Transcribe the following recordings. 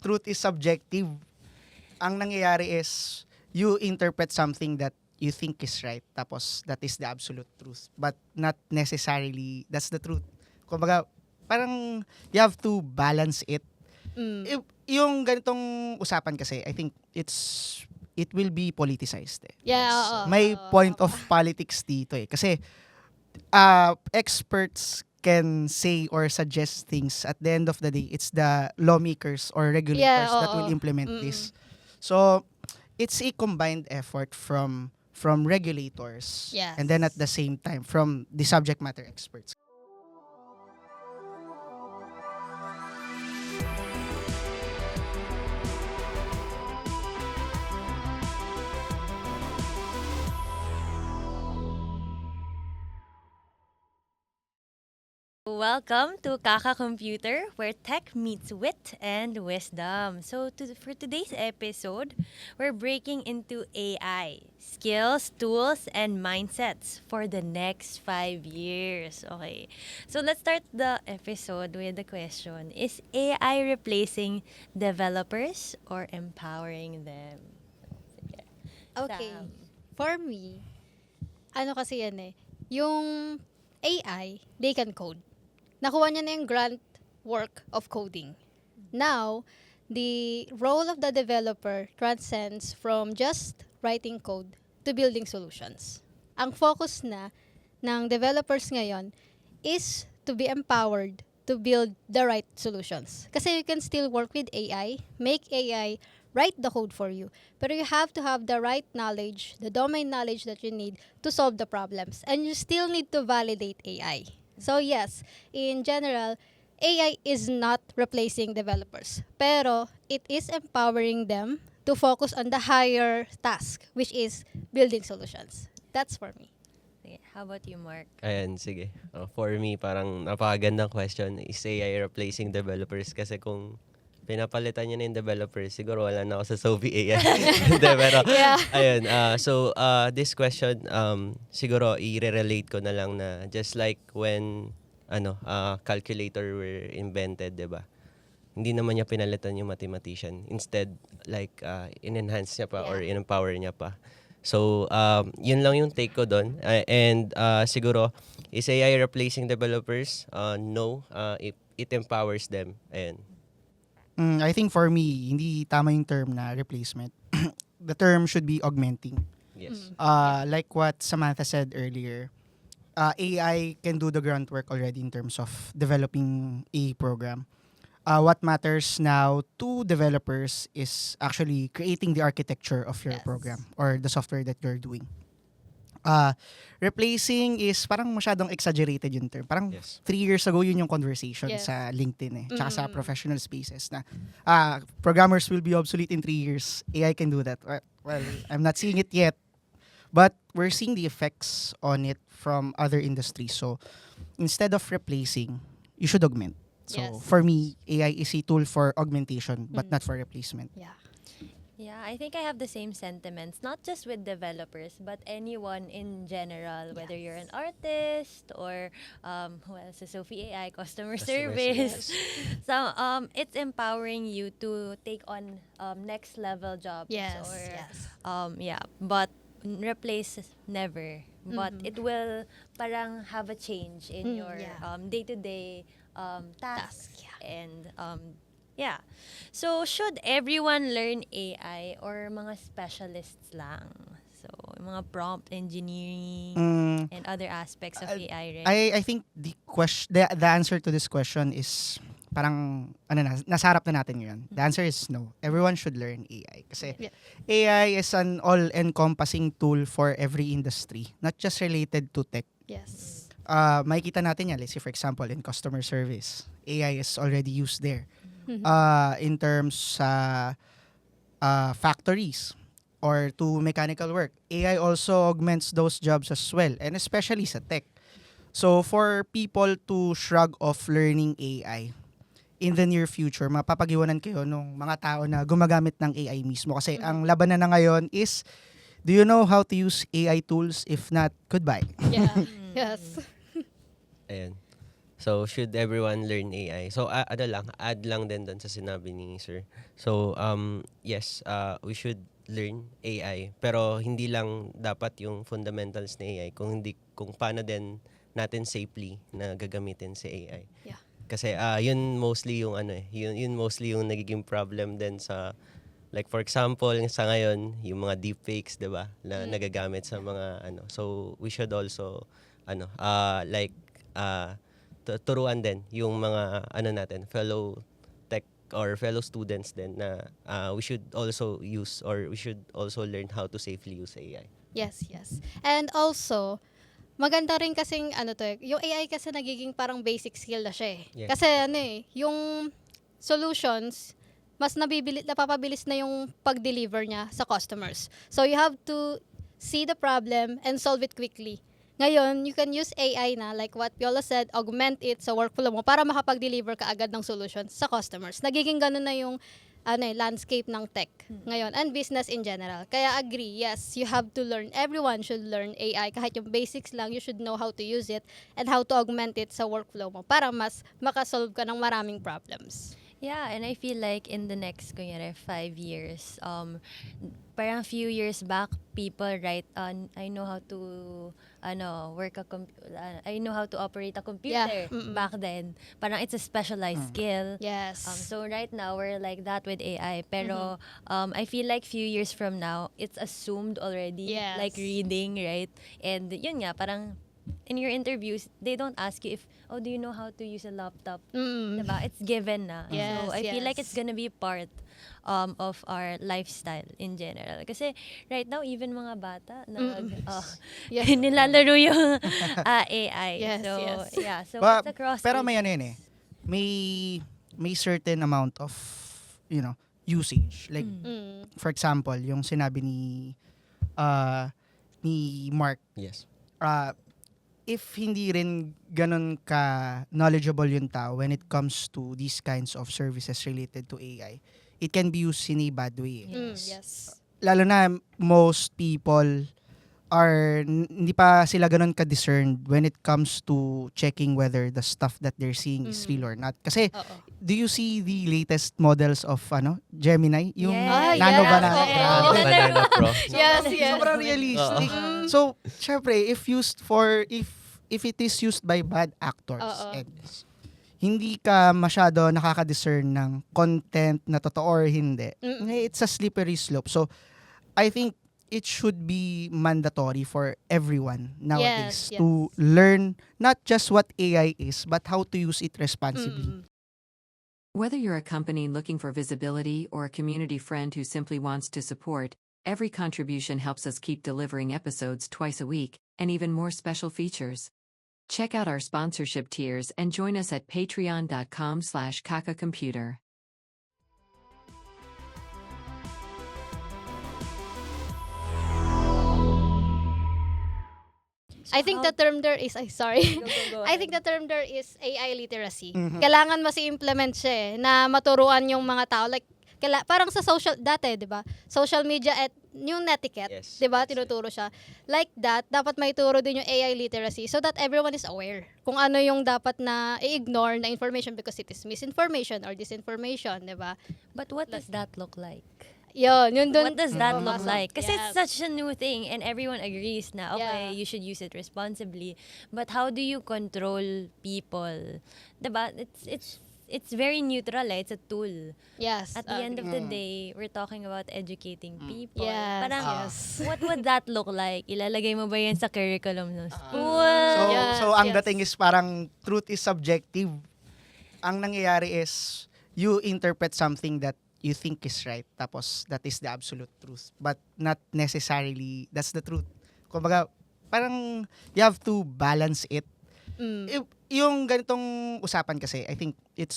truth is subjective. Ang nangyayari is you interpret something that you think is right, tapos that is the absolute truth, but not necessarily that's the truth. Kumbaga, parang you have to balance it. Yung ganitong usapan kasi, I think it will be politicized. Yeah, oo. May point of politics dito eh. Kasi experts can say or suggest things. At the end of the day, it's the lawmakers or regulators that will implement this. So, it's a combined effort from regulators Yes. and then at the same time from the subject matter experts. Welcome to Kaka Computer, where tech meets wit and wisdom. So for today's episode, we're breaking into AI, skills, tools, and mindsets for the next 5 years. Okay, so let's start the episode with the question, is AI replacing developers or empowering them? Sige. Okay. Sam. For me, ano kasi yan yung AI, they can code. Nakuha niya na yung grant work of coding. Now, the role of the developer transcends from just writing code to building solutions. Ang focus na ng developers ngayon is to be empowered to build the right solutions. Kasi you can still work with AI, make AI write the code for you. Pero you have to have the right knowledge, the domain knowledge that you need to solve the problems. And you still need to validate AI. So yes, in general, AI is not replacing developers. Pero it is empowering them to focus on the higher task, which is building solutions. That's for me. Sige. How about you, Mark? Ayan, sige. For me, parang napakagandang question. Is AI replacing developers? Kasi kung pinapalitan niya na yung developers, siguro wala na ako sa Sophie AI. Hindi, pero, ayun. This question, siguro, i-relate ko na lang na just like when, calculator were invented, di ba? Hindi naman niya pinalitan yung mathematician. Instead, like, in-enhance niya pa or in-empower niya pa. So, yun lang yung take ko doon. Siguro, is AI replacing developers? No. It empowers them. Ayan. I think for me, hindi tama yung term na replacement. The term should be augmenting. Yes. Like what Samantha said earlier, AI can do the groundwork already in terms of developing a program. What matters now to developers is actually creating the architecture of your program or the software that you're doing. Replacing is parang masyadong exaggerated yung term. Parang 3 years ago yun yung conversation sa LinkedIn tsaka sa professional spaces na programmers will be obsolete in 3 years. AI can do that. Well, I'm not seeing it yet. But we're seeing the effects on it from other industries. So instead of replacing, you should augment. So for me, AI is a tool for augmentation but not for replacement. Yeah, I think I have the same sentiments, not just with developers, but anyone in general, whether you're an artist or, Sophie AI, customer service. So, it's empowering you to take on next level jobs. But replace never. But it will parang have a change in your day-to-day task. And so should everyone learn AI or mga specialists lang? So mga prompt engineering and other aspects of AI, right? I think the answer to this question is parang nasa harap na natin ngayon. The answer is no. Everyone should learn AI kasi AI is an all-encompassing tool for every industry, not just related to tech. Yes. Makikita natin yan, let's say for example in customer service, AI is already used there. In terms factories or to mechanical work, AI also augments those jobs as well, and especially sa tech. So for people to shrug off learning AI, in the near future, mapapag-iwanan kayo ng mga tao na gumagamit ng AI mismo. Kasi ang labanan na ngayon is, do you know how to use AI tools? If not, goodbye. Yes. Ayan. So, should everyone learn AI? So, add lang din doon sa sinabi ni Sir. So, yes, we should learn AI. Pero hindi lang dapat yung fundamentals ni AI, kung paano din natin safely na gagamitin si AI. Yeah. Kasi yun mostly yung yun mostly yung nagiging problem din sa, like for example, sa ngayon, yung mga deepfakes, 'di ba? Na nagagamit sa mga So, we should also turuan din yung mga natin, fellow tech or fellow students din na we should also learn how to safely use AI. Yes. And also, maganda rin kasing yung AI kasi nagiging parang basic skill na siya eh. Yeah. Kasi yung solutions, mas napapabilis na yung pag-deliver niya sa customers. So you have to see the problem and solve it quickly. Ngayon, you can use AI na, like what Viola said, augment it sa workflow mo para makapag-deliver ka agad ng solutions sa customers. Nagiging ganun na yung landscape ng tech ngayon and business in general. Kaya agree, yes, you have to learn. Everyone should learn AI. Kahit yung basics lang, you should know how to use it and how to augment it sa workflow mo para mas makasolve ka ng maraming problems. Yeah, and I feel like in the next 5 years, parang few years back, people I know how to I know how to operate a computer. Yeah, back then. Parang it's a specialized skill. Yes. So right now we're like that with AI. Pero I feel like few years from now, it's assumed already, Yes. like reading, right? And yun nga, parang in your interviews, they don't ask you if, do you know how to use a laptop? Diba? It's given na. Yes, So I feel like yes. it's gonna be part of our lifestyle in general. Kasi right now, even mga bata, Yes. nilalaro yung AI. Yes, so, yes. yeah. So, But, it's across pero age may groups. may certain amount of usage. Like for example, yung sinabi ni Mark, Yes. if hindi rin ganun ka knowledgeable yung tao when it comes to these kinds of services related to AI, it can be used in a bad way. Yes. Lalo na most people hindi pa sila ganun ka-discerned when it comes to checking whether the stuff that they're seeing is real or not. Kasi, Oo. do you see the latest models of Gemini? Yung Yes. Nano yes. Banana. Oo. Grabe. Banana Pro. Yes, yes. Sobrang realistic. Oo. So, syempre, if it is used by bad actors, Oo. and hindi ka masyado nakaka-discern ng content na totoo or hindi, it's a slippery slope. So, I think it should be mandatory for everyone nowadays Yes, to learn not just what AI is, but how to use it responsibly. Whether you're a company looking for visibility or a community friend who simply wants to support, every contribution helps us keep delivering episodes twice a week, and even more special features. Check out our sponsorship tiers and join us at patreon.com/kakacomputer. I think the term there is, sorry. Go I think the term there is AI literacy. Kailangan mas i-implement siya na maturuan yung mga tao. Like, parang sa social, dati, di ba? Social media at yung netiquette, Yes. di ba? Yes, Tinuturo siya. Like that, dapat may turo din yung AI literacy so that everyone is aware kung ano yung dapat na i-ignore na information because it is misinformation or disinformation, di ba? But what does that look like? Yun dun. What does that look pumasok. like? Kasi Yes. it's such a new thing and everyone agrees na, okay, Yeah. you should use it responsibly. But how do you control people? Diba? It's very neutral. It's a tool. Yes. At the end of the day, we're talking about educating people. Yes, Parang, yes. what would that look like? Ilalagay mo ba yan sa curriculum ng school? So, Yes, so ang yes. dating is parang truth is subjective. Ang nangyayari is you interpret something that you think is right, tapos that is the absolute truth. But not necessarily that's the truth. Kumbaga, parang you have to balance it. Yung ganitong usapan kasi, I think it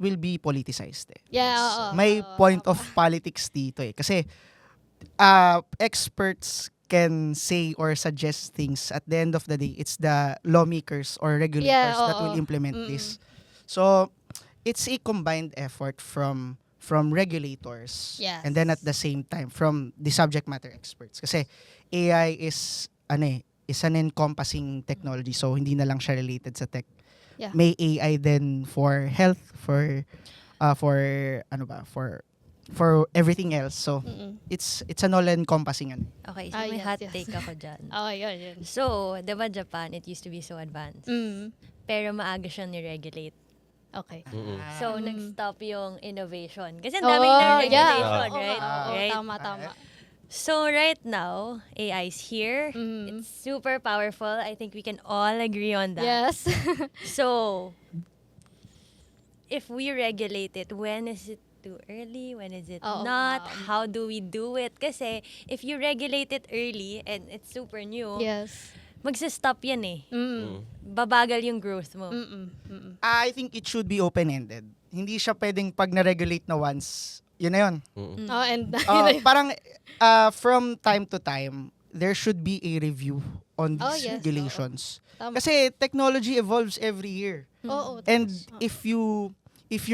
will be politicized. Yeah, oo. May point of politics dito eh. Kasi experts can say or suggest things. At the end of the day, it's the lawmakers or regulators that will implement this. So, it's a combined effort from regulators Yes. and then at the same time from the subject matter experts. Kasi AI is is an encompassing technology, so hindi na lang siya related sa tech. Yeah. may AI then for health, for ano ba, for everything else. So it's an all-encompassing ano. Okay, so Ah, may yes, hot yes. take ako dyan. Oh, yun. So, diba Japan, it used to be so advanced. Pero maaga siyang ni-regulate. Okay. So, nag-stop yung innovation. Kasi ang Oh, daming yeah. regulation, Oo, right? oo, Right? tama. So, right now, AI is here. It's super powerful. I think we can all agree on that. Yes. So, if we regulate it, when is it too early? When is it Oo not? nga. How do we do it? Kasi, if you regulate it early and it's super new, Yes. magsa-stop yan eh. Mm. Babagal yung growth mo. I think it should be open-ended. Hindi siya pwedeng pag na-regulate na once, yun na yun. Oh, and Parang from time to time, there should be a review on Oh, these yes. regulations. Tama. Kasi technology evolves every year. Oo. And if you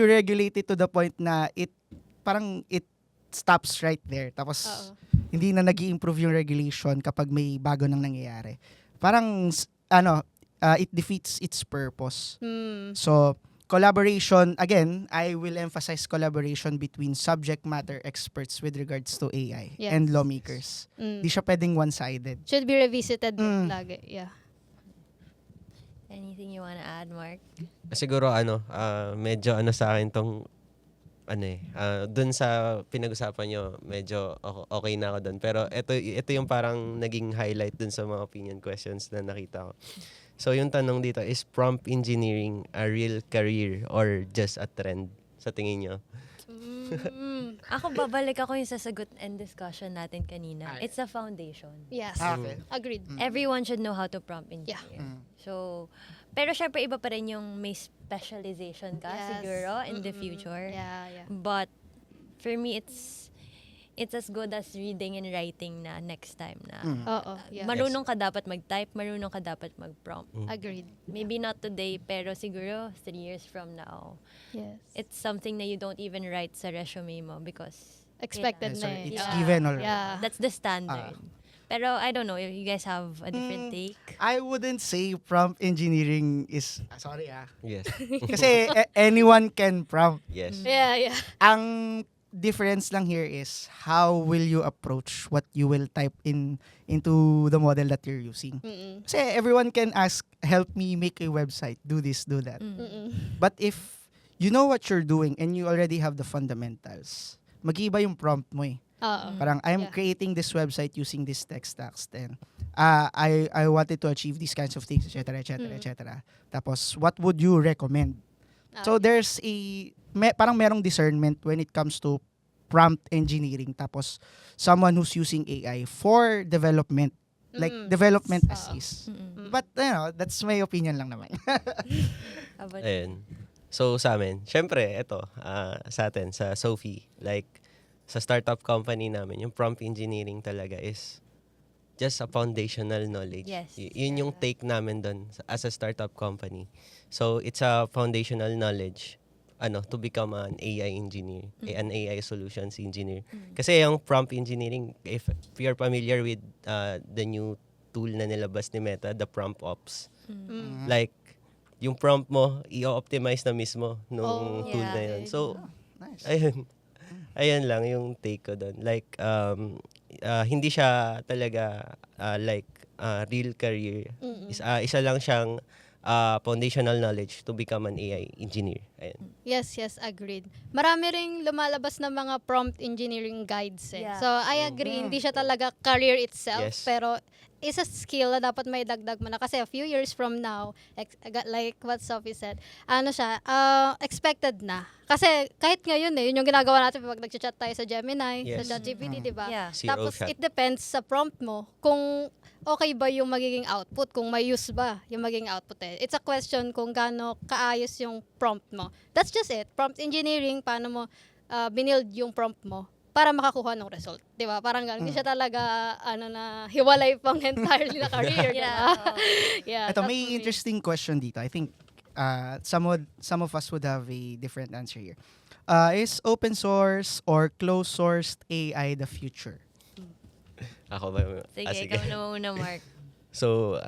regulate it to the point na it stops right there, tapos Oo. hindi na nag-i-improve yung regulation kapag may bago nang nangyayari. Parang it defeats its purpose. So, collaboration, again, I will emphasize collaboration between subject matter experts with regards to AI Yes. and lawmakers. Di siya pwedeng one-sided. Should be revisited lagi. Yeah. Anything you wanna add, Mark? Siguro medyo sa akin tong dun sa pinag-usapan nyo, medyo okay na ako dun. Pero ito yung parang naging highlight dun sa mga opinion questions na nakita ko. So yung tanong dito, is prompt engineering a real career or just a trend sa tingin nyo? Ako, babalik ako yung sasagot and discussion natin kanina. It's a foundation. Yes. Okay. Agreed. Everyone should know how to prompt engineer. Yeah. So, pero syempre iba pa rin yung may specialization ka Yes. siguro in the future. Yeah. But for me, it's as good as reading and writing na next time na. Oo. Yeah. Marunong ka dapat mag-type, marunong ka dapat mag-prompt. Agreed. Maybe not today, pero siguro 3 years from now, Yes. it's something na you don't even write sa resume mo because Expected Yes, na sir. eh. It's Yeah. given already. Yeah. that's the standard. Pero I don't know, if you guys have a different take. I wouldn't say prompt engineering is... sorry Yes. Kasi anyone can prompt. Yes. Yeah. Ang difference lang here is how will you approach what you will type into the model that you're using. Kasi everyone can ask, help me make a website, do this, do that. But if you know what you're doing and you already have the fundamentals, mag-iiba yung prompt mo eh. Oo. Parang I'm Yeah. creating this website using this tech stacks then I wanted to achieve these kinds of things, etc. Tapos what would you recommend? So there's parang merong discernment when it comes to prompt engineering, tapos someone who's using AI for development, like development as is. But that's my opinion lang naman. How about Ayun. So sa amin, syempre, ito, sa atin, sa Sophie, like, sa startup company namin, yung prompt engineering talaga is just a foundational knowledge. Yes. Yun yung take namin doon as a startup company. So, it's a foundational knowledge to become an AI engineer, an AI solutions engineer. Kasi yung prompt engineering, if you're familiar with the new tool na nilabas ni Meta, the prompt ops. Like, yung prompt mo, i-optimize na mismo nung tool na yun. So, Nice. ayun lang yung take ko doon. Like, hindi siya talaga real career. Isa lang siyang foundational knowledge to become an AI engineer. Ayun. Yes, agreed. Marami ring lumalabas na mga prompt engineering guides eh. Yeah. So, I agree, hindi siya talaga career itself, Yes. pero is a skill na dapat may dagdag mo na kasi a few years from now, like what Sophie said, expected na. Kasi kahit ngayon yun yung ginagawa natin pag nag-chat tayo sa Gemini, Yes. sa ChatGPT, di ba? Yeah. Zero Tapos shot. it depends sa prompt mo kung okay ba yung magiging output, kung may use ba yung magiging output eh. It's a question kung gaano kaayos yung prompt mo. That's just it. Prompt engineering, paano mo binild yung prompt mo para makakuha ng result. Di ba? Parang gano'n. Hindi siya talaga, hiwalay pang entirely na career. Di ba? Yeah, Ito, that's may for me. interesting question dito. I think some of us would have a different answer here. Is open source or closed sourced AI the future? Ako ba? Sige, ikaw na muna, Mark. So,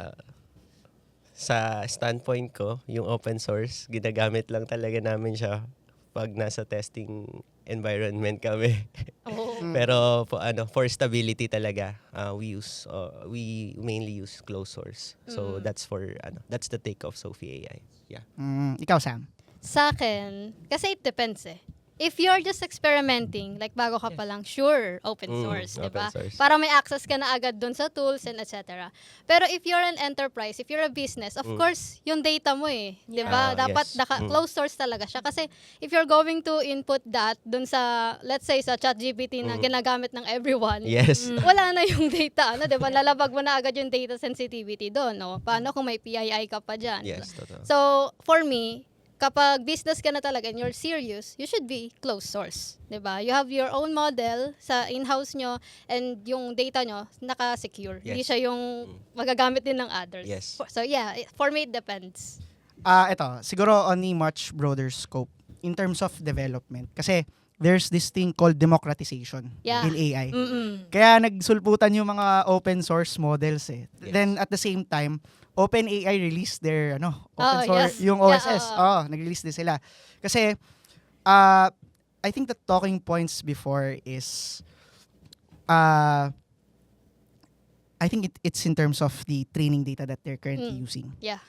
sa standpoint ko, yung open source, ginagamit lang talaga namin siya pag nasa testing environment kami. Oh. Pero for stability talaga, we mainly use closed source. So that's the take of Sophie AI. Yeah. Ikaw, Sam? Sa akin, kasi it depends eh. If you're just experimenting, like bago ka pa lang, sure, open source, di ba? Open source. Para may access ka na agad dun sa tools and etc. Pero if you're an enterprise, if you're a business, of course, yung data mo eh, di ba? Yeah. Dapat Yes. closed source talaga siya. Kasi if you're going to input that dun sa, let's say, sa ChatGPT na ginagamit ng everyone, Yes. wala na yung data, ano, di ba? Lalabag mo na agad yung data sensitivity doon, no? Paano kung may PII ka pa dyan? Yes, totoo. So, for me, kapag business ka na talaga and you're serious, you should be closed source. 'Di ba? You have your own model sa in-house nyo and yung data nyo naka-secure. Yes. Hindi siya yung magagamit din ng others. Yes. So yeah, for me it depends. Ito, siguro on a much broader scope in terms of development. Kasi there's this thing called democratization Yeah. in AI. Mm-mm. Kaya nagsulputan yung mga open source models eh. Yes. Then at the same time, OpenAI released their open Oh, source, yes. yung Yeah, OSS. Nag-release din sila. Kasi I think the talking points before is I think it's in terms of the training data that they're currently using. Yeah.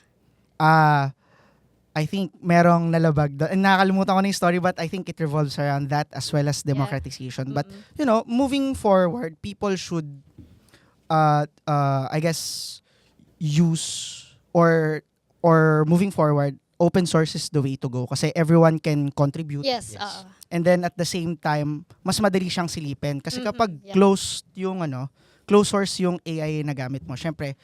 I think merong nalabag doon. Nakakalimutan ko na yung story but I think it revolves around that as well as democratization. But, moving forward, people should, I guess, use or moving forward, open source is the way to go kasi everyone can contribute. Yes. Yes. And then at the same time, mas madali siyang silipin kasi kapag yeah. closed source yung AI na gamit mo, syempre,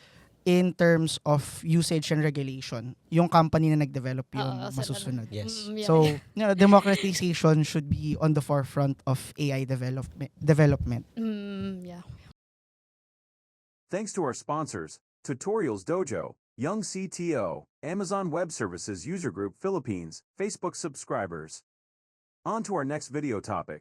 in terms of usage and regulation, yung company na nag-develop yung Oo, masusunod. Yes. Yeah. So, democratization should be on the forefront of AI development. Yeah. Thanks to our sponsors, Tutorials Dojo, Young CTO, Amazon Web Services User Group Philippines, Facebook subscribers. On to our next video topic.